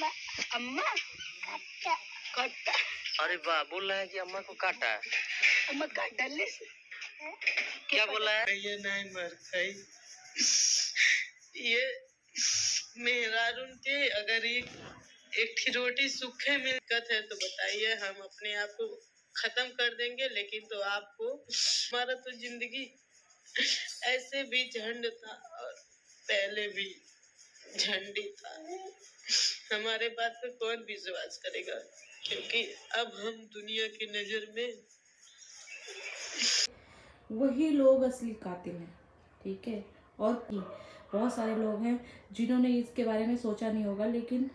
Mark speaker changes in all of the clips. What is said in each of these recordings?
Speaker 1: अम्मा काटा।
Speaker 2: अरे वाह, बोल रहा है कि अम्मा को काटा।
Speaker 1: अम्मा काट डाले से
Speaker 2: क्या बोला है?
Speaker 3: ये नहीं मर गई। ये मेरा के अगर एक ही रोटी सूखे मिलकत है तो बताइए, हम अपने आप को खत्म कर देंगे। लेकिन तो आपको, हमारा तो जिंदगी ऐसे भी झंड था और पहले भी झंडी था। हमारे बात पे कौन विश्वास करेगा, क्योंकि अब हम दुनिया की नजर में
Speaker 4: वही लोग असली कातिल हैं। ठीक है, और बहुत सारे लोग हैं जिन्होंने इसके बारे में सोचा नहीं होगा, लेकिन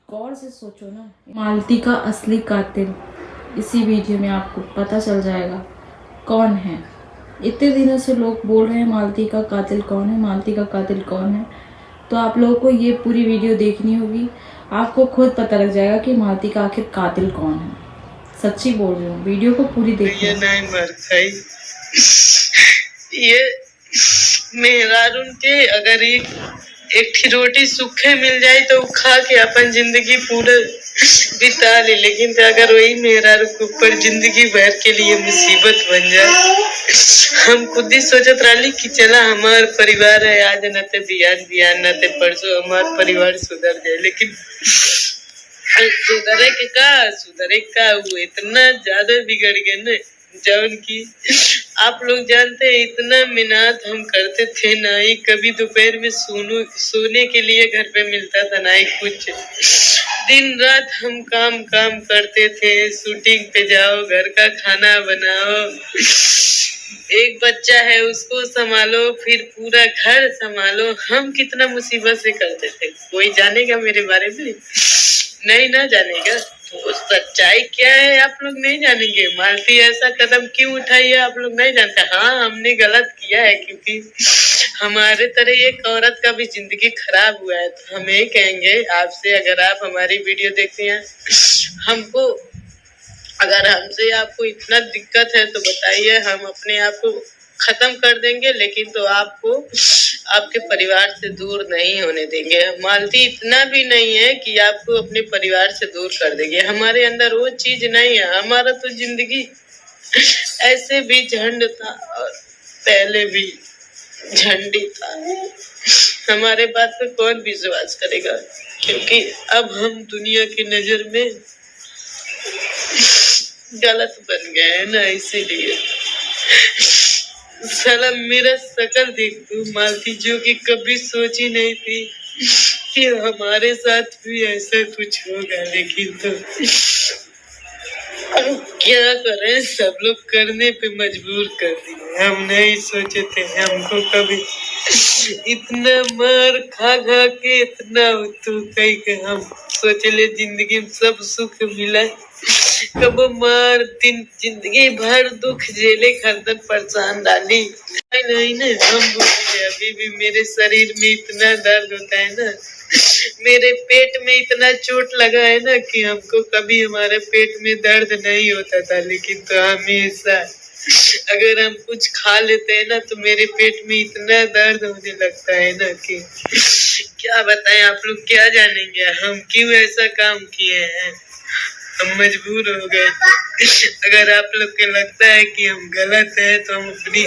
Speaker 4: गौर से सोचो ना। मालती का असली कातिल इसी वीडियो में आपको पता चल जाएगा कौन है। इतने दिनों से लोग बोल रहे हैं मालती का कातिल कौन है, मालती का कातिल कौन है। तो आप लोगों को ये पूरी वीडियो देखनी होगी, आपको खुद पता लग जाएगा कि मालती का आखिर कातिल कौन है। सच्ची बोल रही हूँ, वीडियो को पूरी देखिए।
Speaker 3: ये नहीं मर गई। ये मेरा के अगर एक ही रोटी सूखे मिल जाए तो खा के अपन जिंदगी पूरा बिता ले, लेकिन तो अगर वही मेरा के ऊपर जिंदगी भर के लिए मुसीबत बन जाए। हम खुद ही सोचत रही कि चला हमार परिवार है, आज न ते बियान न ते परसों हमार परिवार सुधर जाए, लेकिन सुधरे का वो इतना ज्यादा बिगड़ गए न, जौन की आप लोग जानते हैं। इतना मेहनत हम करते थे, ना ही कभी दोपहर में सोने के लिए घर पे मिलता था, ना ही कुछ। दिन रात हम काम करते थे, शूटिंग पे जाओ, घर का खाना बनाओ, एक बच्चा है उसको संभालो, फिर पूरा घर संभालो। हम कितना मुसीबत से करते थे। कोई जानेगा मेरे बारे में? नहीं ना जानेगा। तो सच्चाई क्या है आप लोग नहीं जानेंगे। मालती ऐसा कदम क्यों उठाई है आप लोग नहीं जानते। हाँ, हमने गलत किया है, क्योंकि हमारे तरह एक औरत का भी जिंदगी खराब हुआ है। तो हम यही कहेंगे आपसे, अगर आप हमारी वीडियो देखते हैं, हमको अगर हमसे आपको इतना दिक्कत है तो बताइए, हम अपने आप को खत्म कर देंगे। लेकिन तो आपको आपके परिवार से दूर नहीं होने देंगे। मालती इतना भी नहीं है कि आपको अपने परिवार से दूर कर देंगे। हमारे अंदर वो चीज नहीं है। हमारा तो जिंदगी ऐसे भी झंड था और पहले भी झंडी था। हमारे बात पे कौन विश्वास करेगा, क्योंकि अब हम दुनिया की नजर में गलत बन गए हैं ना, इसीलिए। साला मेरा शकल देख तू मालती, जो कि कभी सोची नहीं थी कि हमारे साथ भी ऐसा कुछ होगा। लेकिन तो क्या करें, सब लोग करने पे मजबूर कर दिए। हम नहीं सोचे थे हमको कभी इतना मार खा के इतना तो कहीं के हम सोचे ले जिंदगी में सब सुख मिला, कब मार दिन जिंदगी भर दुख झेले, खरदन परेशान डाली। नहीं हम बोले अभी भी मेरे शरीर में इतना दर्द होता है ना, मेरे पेट में इतना चोट लगा है ना, कि हमको कभी हमारे पेट में दर्द नहीं होता था। लेकिन तो हमेशा अगर हम कुछ खा लेते हैं ना, तो मेरे पेट में इतना दर्द होने लगता है ना, कि क्या बताएं। आप लोग क्या जानेंगे हम क्यों ऐसा काम किए हैं। हम मजबूर हो गए थे। अगर आप लोग को लगता है कि हम गलत हैं, तो हम अपनी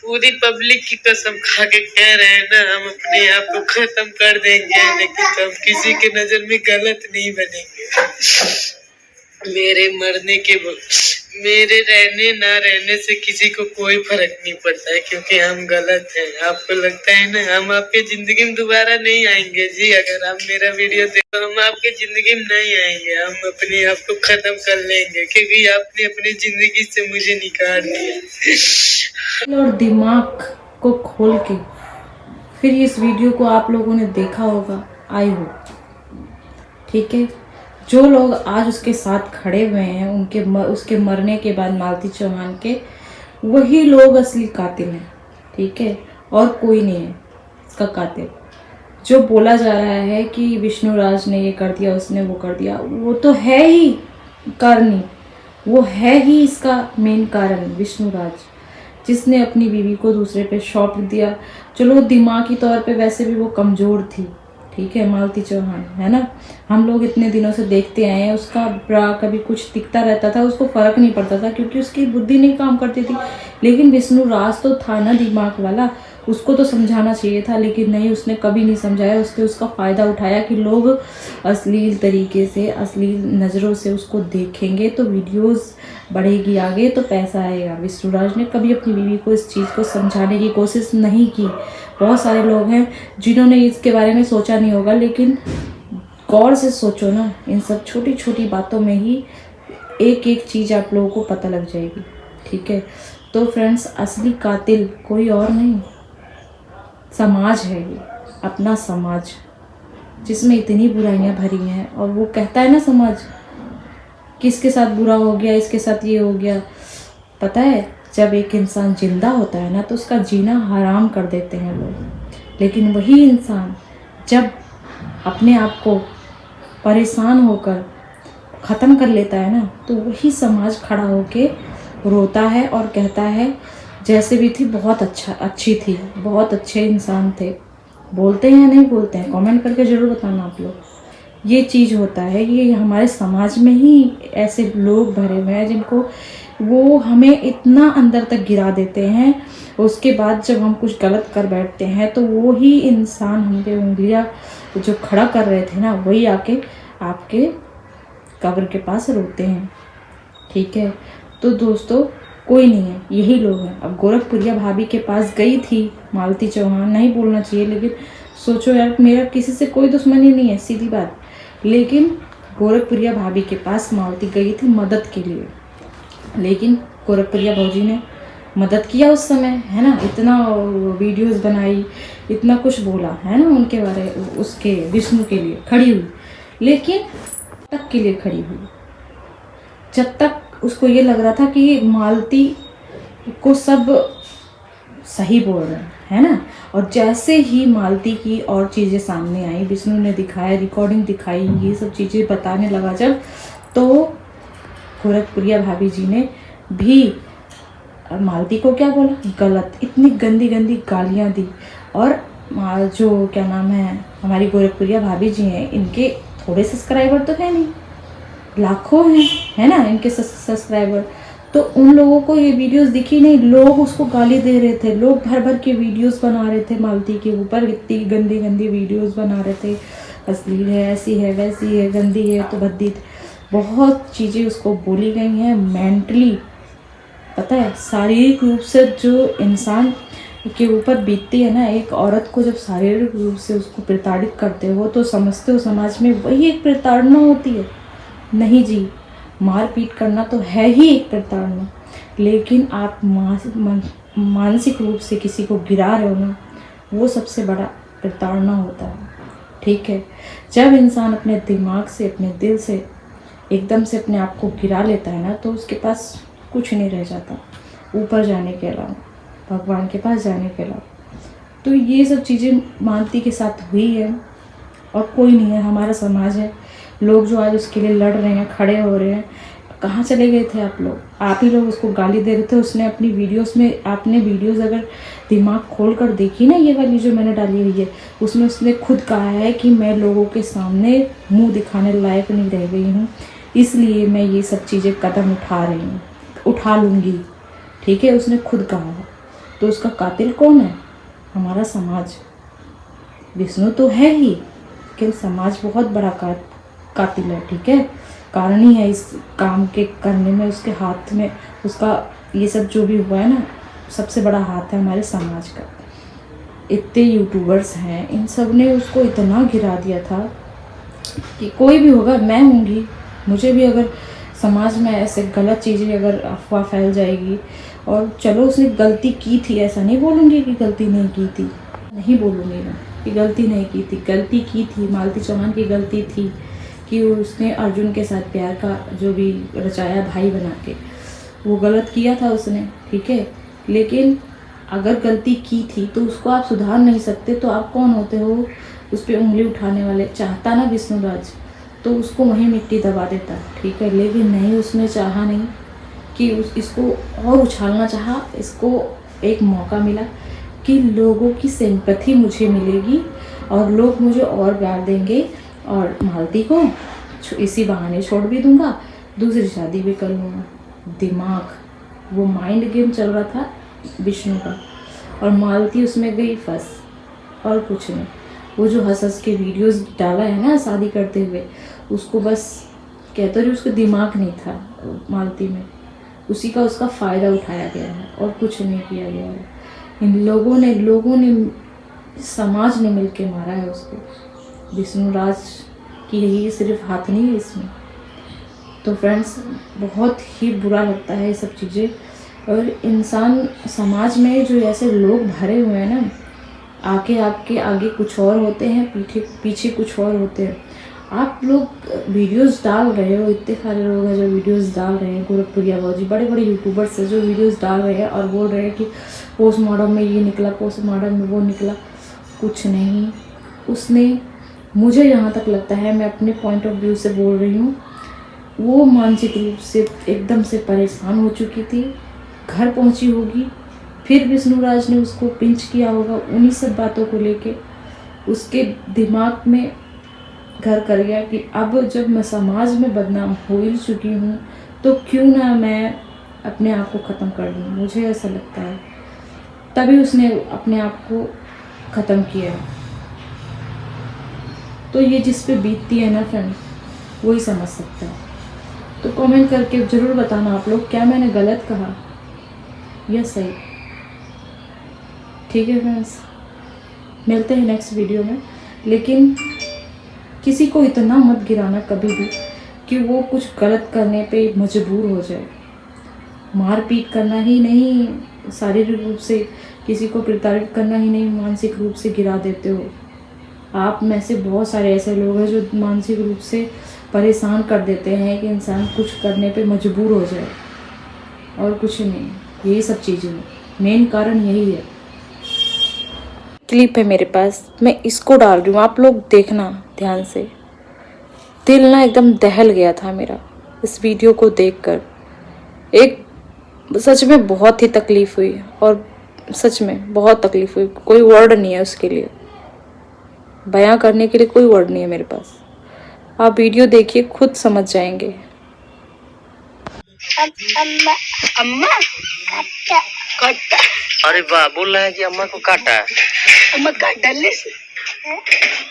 Speaker 3: पूरी पब्लिक की कसम खा के कह रहे हैं ना, हम अपने आप को खत्म कर देंगे। लेकिन तो हम किसी के नजर में गलत नहीं बनेंगे। मेरे रहने ना रहने से किसी को कोई फर्क नहीं पड़ता है, क्योंकि हम गलत हैं। आपको लगता है ना हम आपके जिंदगी में दोबारा नहीं आएंगे जी। अगर आप मेरा वीडियो देखो, हम आपके जिंदगी में नहीं आएंगे। हम अपने आप को खत्म कर लेंगे, क्योंकि आपने अपनी जिंदगी से मुझे निकाल दिया।
Speaker 4: और दिमाग को खोल के फिर इस वीडियो को आप लोगों ने देखा होगा, आई हो। ठीक है, जो लोग आज उसके साथ खड़े हुए हैं, उसके मरने के बाद मालती चौहान के, वही लोग असली कातिल हैं। ठीक है, और कोई नहीं है इसका कातिल। जो बोला जा रहा है कि विष्णुराज ने ये कर दिया, उसने वो कर दिया, वो तो है ही करनी, वो है ही इसका मेन कारण। विष्णुराज, जिसने अपनी बीवी को दूसरे पे सौंप दिया। चलो दिमागी तौर पे वैसे भी वो कमज़ोर थी, ठीक है, मालती चौहान है ना, हम लोग इतने दिनों से देखते आए हैं, उसका ब्रा कभी कुछ दिखता रहता था, उसको फ़र्क नहीं पड़ता था क्योंकि उसकी बुद्धि नहीं काम करती थी। लेकिन विष्णु राज तो था ना दिमाग वाला, उसको तो समझाना चाहिए था, लेकिन नहीं, उसने कभी नहीं समझाया। उसने उसका फ़ायदा उठाया कि लोग अश्लील तरीके से, अश्लील नज़रों से उसको देखेंगे तो वीडियोस बढ़ेगी आगे, तो पैसा आएगा। विष्णु राज ने कभी अपनी बीवी को इस चीज़ को समझाने की कोशिश नहीं की। बहुत सारे लोग हैं जिन्होंने इसके बारे में सोचा नहीं होगा, लेकिन गौर से सोचो ना, इन सब छोटी छोटी बातों में ही एक एक चीज़ आप लोगों को पता लग जाएगी। ठीक है, तो फ्रेंड्स, असली कातिल कोई और नहीं, समाज है ये, अपना समाज, जिसमें इतनी बुराइयां भरी हैं। और वो कहता है ना समाज, किसके साथ बुरा हो गया, इसके साथ ये हो गया। पता है, जब एक इंसान जिंदा होता है ना तो उसका जीना हराम कर देते हैं लोग, लेकिन वही इंसान जब अपने आप को परेशान होकर ख़त्म कर लेता है ना, तो वही समाज खड़ा होके रोता है और कहता है जैसे भी थी बहुत अच्छी थी, बहुत अच्छे इंसान थे। बोलते हैं या नहीं बोलते हैं, कमेंट करके ज़रूर बताना आप लोग। ये चीज़ होता है, ये हमारे समाज में ही ऐसे लोग भरे हुए हैं जिनको वो हमें इतना अंदर तक गिरा देते हैं। उसके बाद जब हम कुछ गलत कर बैठते हैं तो वो ही इंसान हम पे उंगलियां जो खड़ा कर रहे थे ना, वही आके आपके कब्र के पास रोते हैं। ठीक है, तो दोस्तों, कोई नहीं है, यही लोग हैं। अब गोरखपुरिया भाभी के पास गई थी मालती चौहान, नहीं बोलना चाहिए, लेकिन सोचो यार, मेरा किसी से कोई दुश्मनी नहीं है, सीधी बात, लेकिन गोरखपुरिया भाभी के पास मालती गई थी मदद के लिए। लेकिन गोरखपुरिया भौजी ने मदद किया उस समय, है ना, इतना वीडियोस बनाई, इतना कुछ बोला, है ना, उनके बारे, उसके विष्णु के लिए खड़ी हुई, लेकिन तक के लिए खड़ी हुई जब तक उसको ये लग रहा था कि मालती को सब सही बोल रहे हैं, है ना। और जैसे ही मालती की और चीज़ें सामने आई, विष्णु ने दिखाया, रिकॉर्डिंग दिखाई, ये सब चीज़ें बताने लगा जब, तो गोरखपुरिया भाभी जी ने भी मालती को क्या बोला, गलत, इतनी गंदी गंदी गालियाँ दी। और जो क्या नाम है, हमारी गोरखपुरिया भाभी जी हैं, इनके थोड़े सब्सक्राइबर तो है नहीं, लाखों हैं, है ना, इनके सब्सक्राइबर। तो उन लोगों को ये वीडियोस दिखी नहीं, लोग उसको गाली दे रहे थे, लोग भर भर के वीडियोस बना रहे थे मालती के ऊपर, इतनी गंदी गंदी वीडियोस बना रहे थे, अश्लील है, ऐसी है, वैसी है, गंदी है, तो भद्दी, बहुत चीज़ें उसको बोली गई हैं। मेंटली, पता है, शारीरिक रूप से जो इंसान के ऊपर बीतती है ना, एक औरत को जब शारीरिक रूप से उसको प्रताड़ित करते हो तो समझते हो समाज में वही एक प्रताड़ना होती है। नहीं जी, मारपीट करना तो है ही एक प्रताड़ना, लेकिन आप मानसिक रूप से किसी को गिरा रहे हो ना, वो सबसे बड़ा प्रताड़ना होता है। ठीक है, जब इंसान अपने दिमाग से, अपने दिल से एकदम से अपने आप को गिरा लेता है ना, तो उसके पास कुछ नहीं रह जाता ऊपर जाने के अलावा, भगवान के पास जाने के अलावा। तो ये सब चीज़ें मालती के साथ हुई है, और कोई नहीं है, हमारा समाज है। लोग जो आज उसके लिए लड़ रहे हैं, खड़े हो रहे हैं, कहाँ चले गए थे आप लोग? आप ही लोग उसको गाली दे रहे थे। उसने अपनी वीडियोस में, आपने वीडियोस अगर दिमाग खोल कर देखी ना, ये वाली जो मैंने डाली हुई है, उसमें उसने खुद कहा है कि मैं लोगों के सामने मुंह दिखाने लायक नहीं रह गई हूँ, इसलिए मैं ये सब चीज़ें कदम उठा रही हूँ, उठा लूँगी। ठीक है, उसने खुद कहा है। तो उसका कातिल कौन है? हमारा समाज। विष्णु तो है ही, लेकिन समाज बहुत बड़ा कातिल है। ठीक है, कारण ही है इस काम के करने में, उसके हाथ में, उसका ये सब जो भी हुआ है ना, सबसे बड़ा हाथ है हमारे समाज का। इतने यूट्यूबर्स हैं, इन सब ने उसको इतना गिरा दिया था कि कोई भी होगा, मैं होंगी, मुझे भी अगर समाज में ऐसे गलत चीज़ें, अगर अफवाह फैल जाएगी, और चलो उसने गलती की थी, ऐसा नहीं बोलूँगी कि गलती नहीं की थी, नहीं बोलूँगी मैं कि गलती नहीं की थी, गलती की थी। मालती चौहान की गलती थी कि उसने अर्जुन के साथ प्यार का जो भी रचाया भाई बना के, वो गलत किया था उसने। ठीक है, लेकिन अगर गलती की थी तो उसको आप सुधार नहीं सकते, तो आप कौन होते हो उस पर उंगली उठाने वाले? चाहता ना विष्णु राज तो उसको वहीं मिट्टी दबा देता। ठीक है, लेकिन नहीं, उसने चाहा नहीं कि इसको और उछालना चाहा। इसको एक मौका मिला कि लोगों की सिंपैथी मुझे मिलेगी और लोग मुझे और प्यार देंगे और मालती को इसी बहाने छोड़ भी दूंगा, दूसरी शादी भी कर लूँगा। दिमाग, वो माइंड गेम चल रहा था विष्णु का, और मालती उसमें गई फंस, और कुछ नहीं। वो जो हंस हंस के वीडियोस डाला है ना शादी करते हुए, उसको बस कहते रही, उसको दिमाग नहीं था मालती में, उसी का उसका फ़ायदा उठाया गया है और कुछ नहीं किया गया है। इन लोगों ने समाज ने मिलके मारा है उसको। विष्णु राज की यही सिर्फ हाथ नहीं है इसमें। तो फ्रेंड्स, बहुत ही बुरा लगता है ये सब चीज़ें। और इंसान समाज में जो ऐसे लोग भरे हुए हैं ना, आपके आगे कुछ और होते हैं, पीछे कुछ और होते हैं। आप लोग वीडियोस डाल रहे हो, इतने सारे लोग हैं जो वीडियोस डाल रहे हैं, गोरखपुरिया बाबूजी, बड़े बड़े यूट्यूबर्स हैं जो वीडियोस डाल रहे हैं और बोल रहे हैं कि पोस्टमार्टम में ये निकला, पोस्टमार्टम में वो निकला। कुछ नहीं, उसने, मुझे यहाँ तक लगता है, मैं अपने पॉइंट ऑफ व्यू से बोल रही हूँ, वो मानसिक रूप से एकदम से परेशान हो चुकी थी, घर पहुँची होगी, फिर विष्णु राज ने उसको पिंच किया होगा, उन्हीं सब बातों को लेके उसके दिमाग में घर कर गया कि अब जब मैं समाज में बदनाम हो ही चुकी हूँ तो क्यों ना मैं अपने आप को ख़त्म कर दूँ। मुझे ऐसा लगता है, तभी उसने अपने आप को ख़त्म किया। तो ये जिस पे बीतती है ना फ्रेंड, वही समझ सकता है। तो कमेंट करके ज़रूर बताना आप लोग, क्या मैंने गलत कहा या सही। ठीक है फ्रेंड्स, मिलते हैं नेक्स्ट वीडियो में। लेकिन किसी को इतना मत गिराना कभी भी कि वो कुछ गलत करने पे मजबूर हो जाए। मारपीट करना ही नहीं, शारीरिक रूप से किसी को प्रताड़ित करना ही नहीं, मानसिक रूप से गिरा देते हो। आप में से बहुत सारे ऐसे लोग हैं जो मानसिक रूप से परेशान कर देते हैं कि इंसान कुछ करने पे मजबूर हो जाए, और कुछ नहीं। यही सब चीज़ें, मेन कारण यही है। क्लिप है मेरे पास, मैं इसको डाल रही हूँ, आप लोग देखना ध्यान से। दिल ना एकदम दहल गया था मेरा इस वीडियो को देखकर। एक सच में बहुत ही तकलीफ़ हुई, और सच में बहुत तकलीफ़ हुई। कोई वर्ड नहीं है उसके लिए, बयां करने के लिए कोई वर्ड नहीं है मेरे पास। आप वीडियो देखिए, खुद समझ जाएंगे।
Speaker 1: अम्मा अम्मा काटा काटा।
Speaker 2: अरे वाह, बोल रहा है कि अम्मा को काटा।
Speaker 1: अम्मा काट डाले से।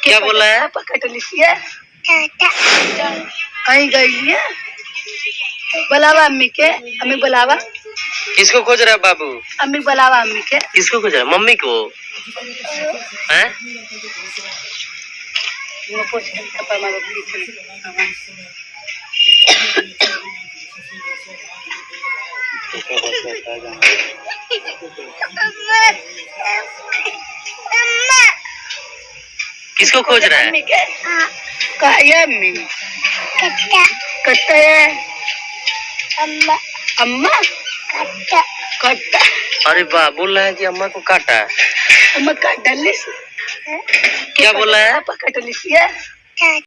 Speaker 2: क्या बोला है?
Speaker 1: पापा काट लिया काटा। कहीं गई लिया, बुलावा अम्मी के, अम्मी बुलावा।
Speaker 2: किसको खोज रहा है बाबू?
Speaker 1: अम्मी बुलावा अम्मी के।
Speaker 2: किसको खोज रहा है? मम्मी को? हैं?
Speaker 1: वो पूछ पापा मारो प्लीज।
Speaker 2: किसको खोज रहा है?
Speaker 1: अम्मी के। कहा है अम्मी? कट्टा कट्टा है। अम्मा अम्मा कट्टा कट्टा।
Speaker 2: अरे वाह, बोल रहा है कि अम्मा को काटा।
Speaker 1: अम्मा काट डाले से।
Speaker 2: क्या बोला है?
Speaker 1: पापा काट लिया।